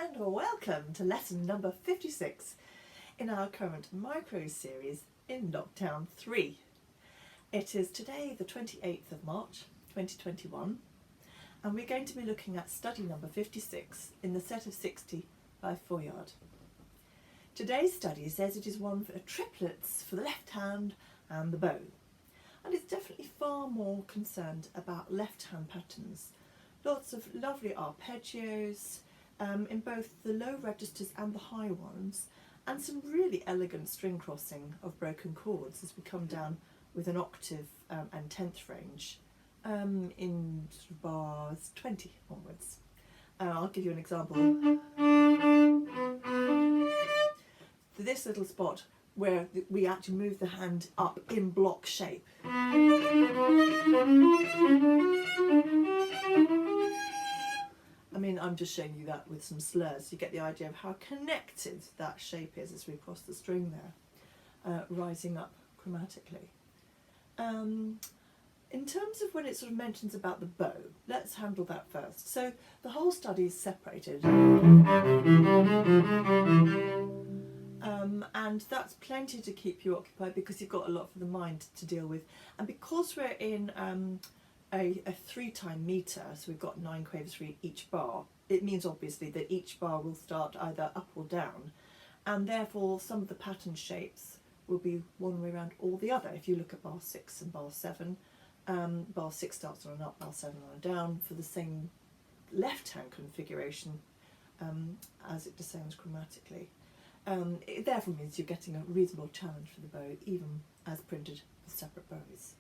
and welcome to lesson number 56 in our current micro series in lockdown 3. It is today the 28th of March 2021 and we're going to be looking at study number 56 in the set of 60 by Feuillard. Today's study says it is one for triplets for the left hand and the bow, and it's definitely far more concerned about left hand patterns. Lots of lovely arpeggios in both the low registers and the high ones, and some really elegant string crossing of broken chords as we come down with an octave and 10th range in sort of bars 20 onwards. I'll give you an example. This little spot where we actually move the hand up in block shape. I mean, I'm just showing you that with some slurs. You get the idea of how connected that shape is as we cross the string there, rising up chromatically. In terms of when it sort of mentions about the bow, let's handle that first. So the whole study is separated. And that's plenty to keep you occupied because you've got a lot for the mind to deal with. And because we're in a 3-time meter, so we've got 9 quavers for each bar, it means obviously that each bar will start either up or down, and therefore some of the pattern shapes will be one way around or the other. If you look at bar 6 and bar 7, bar 6 starts on an up, bar 7 on a down for the same left hand configuration as it descends chromatically. It therefore means you're getting a reasonable challenge for the bow, even as printed with separate bows.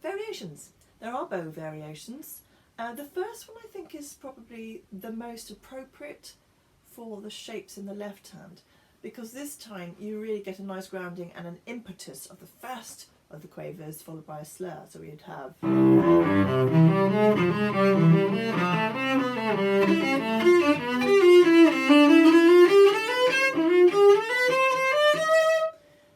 Variations. There are bow variations. The first one I think is probably the most appropriate for the shapes in the left hand, because this time you really get a nice grounding and an impetus of the first of the quavers followed by a slur. So we'd have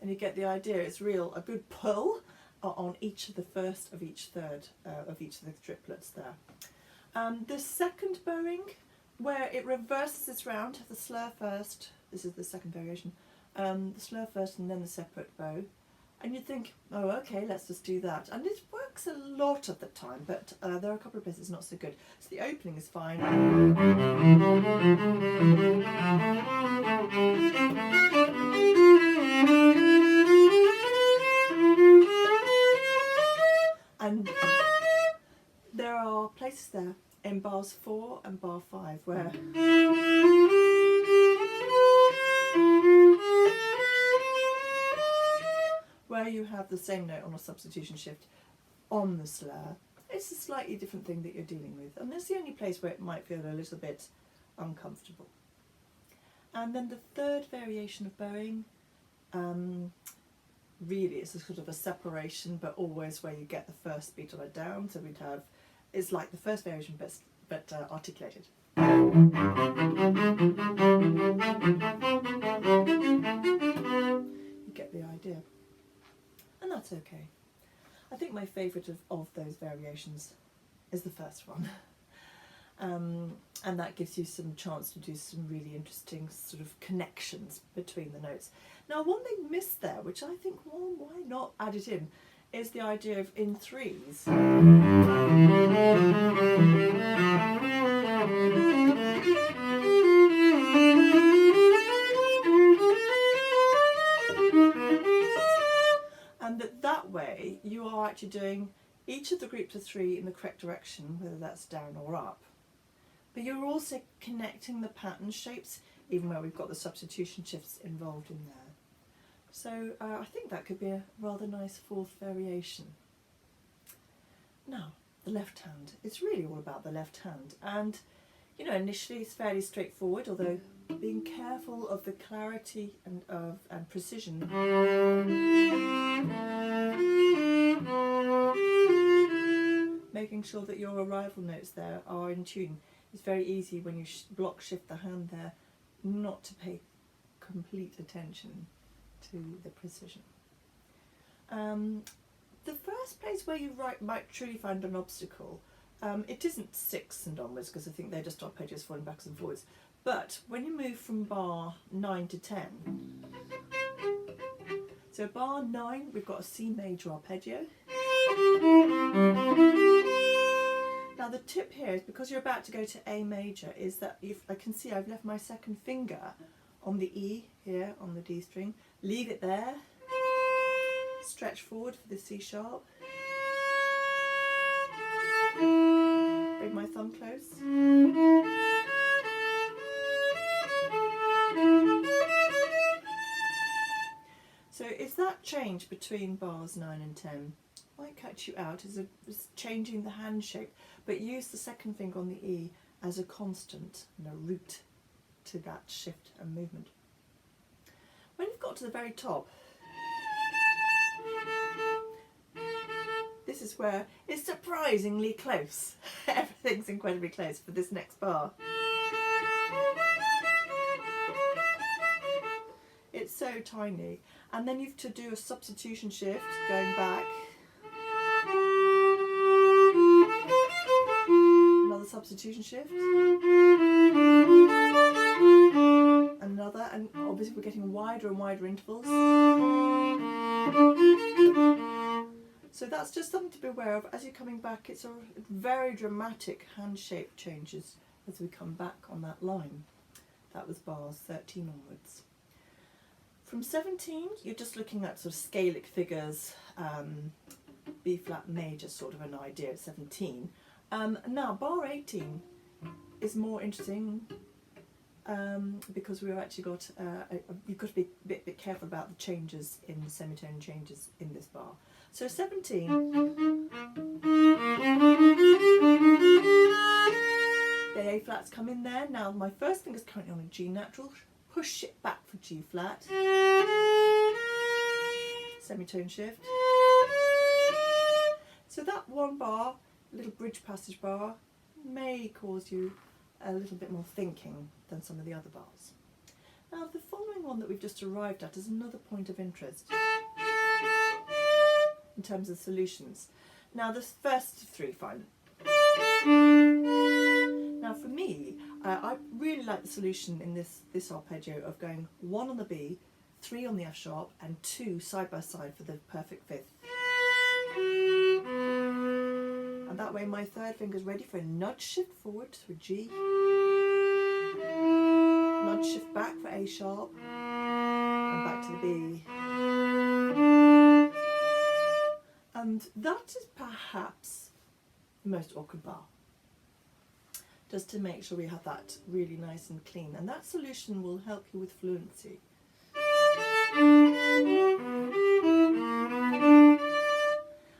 and you get the idea. It's a good pull on each of the first of each third of each of the triplets there. The second bowing, where it reverses its round, the slur first, this is the second variation, the slur first and then the separate bow. And you'd think, oh okay, let's just do that. And it works a lot of the time, but there are a couple of places not so good. So the opening is fine. And there are places there in bars 4 and bar 5 where you have the same note on a substitution shift on the slur. It's a slightly different thing that you're dealing with, and that's the only place where it might feel a little bit uncomfortable. And then the third variation of bowing, really it's a sort of a separation, but always where you get the first beat on a down. So we'd have, it's like the first variation but articulated. You get the idea. And that's okay. I think my favourite of those variations is the first one. And that gives you some chance to do some really interesting sort of connections between the notes. Now, one thing missed there, which I think, well, why not add it in, is the idea of in threes. And that way you are actually doing each of the groups of 3 in the correct direction, whether that's down or up. But you're also connecting the pattern shapes, even where we've got the substitution shifts involved in there. So I think that could be a rather nice 4th variation. Now, the left hand. It's really all about the left hand. And, you know, initially it's fairly straightforward, although being careful of the clarity and precision. Making sure that your arrival notes there are in tune. It's very easy when you block shift the hand there not to pay complete attention to the precision. The first place where you might truly find an obstacle It isn't 6 and onwards because I think they're just arpeggios falling backwards and forwards. But when you move from bar 9 to 10, so bar 9 we've got a C major arpeggio. Now the tip here is because you're about to go to A major is that if I can see I've left my second finger on the E here on the D string, leave it there, stretch forward for the C sharp, bring my thumb close. So it's that change between bars 9 and 10 might catch you out as changing the hand shape, but use the second finger on the E as a constant and a root to that shift and movement. When you've got to the very top, this is where it's surprisingly close. Everything's incredibly close for this next bar. It's so tiny. And then you have to do a substitution shift going back. Another substitution shift. Another, and obviously we're getting wider and wider intervals. So that's just something to be aware of as you're coming back. It's a very dramatic hand shape changes as we come back on that line. That was bars 13 onwards. From 17, you're just looking at sort of scalic figures, B flat major, sort of an idea at 17. Now, bar 18 is more interesting because we've actually got, you've got to be a bit careful about the changes in the semitone changes in this bar. So 17, the A flats come in there. Now, my first finger's currently on a G natural. Push it back for G flat, semitone shift. So that one bar, little bridge passage bar, may cause you a little bit more thinking than some of the other bars. Now the following one that we've just arrived at is another point of interest in terms of solutions. Now the first 3 fine. Now for me, I really like the solution in this arpeggio of going 1 on the B, 3 on the F sharp and 2 side by side for the perfect fifth. And that way my third finger is ready for a nudge shift forward to a G, nudge shift back for A sharp and back to the B. And that is perhaps the most awkward bar. Just to make sure we have that really nice and clean. And that solution will help you with fluency.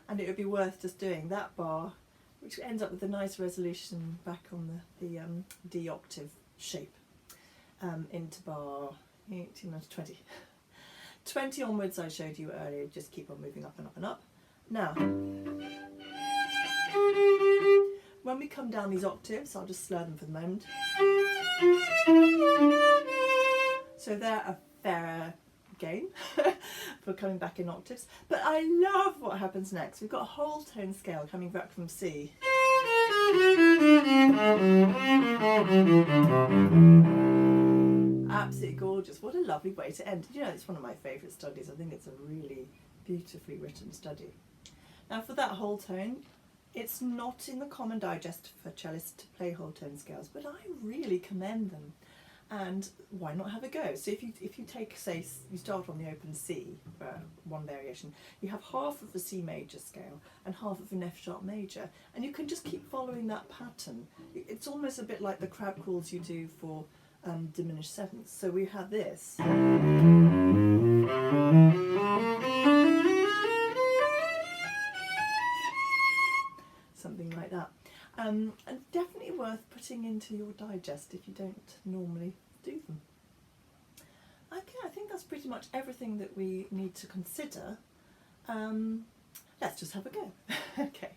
And it would be worth just doing that bar, which ends up with a nice resolution back on the D octave shape, into bar 18 to 20. 20 onwards I showed you earlier, just keep on moving up and up and up. Now, when we come down these octaves, I'll just slur them for the moment. So they're a fairer game for coming back in octaves. But I love what happens next. We've got a whole tone scale coming back from C. Absolutely gorgeous. What a lovely way to end. You know, it's one of my favourite studies. I think it's a really beautifully written study. Now for that whole tone, it's not in the common digest for cellists to play whole tone scales, but I really commend them. And why not have a go? So if you take, say, you start on the open C for one variation, you have half of the C major scale and half of an F sharp major, and you can just keep following that pattern. It's almost a bit like the crab crawls you do for diminished sevenths. So we have this. Something like that. And definitely worth putting into your digest if you don't normally do them. Okay, I think that's pretty much everything that we need to consider. Let's just have a go. Okay.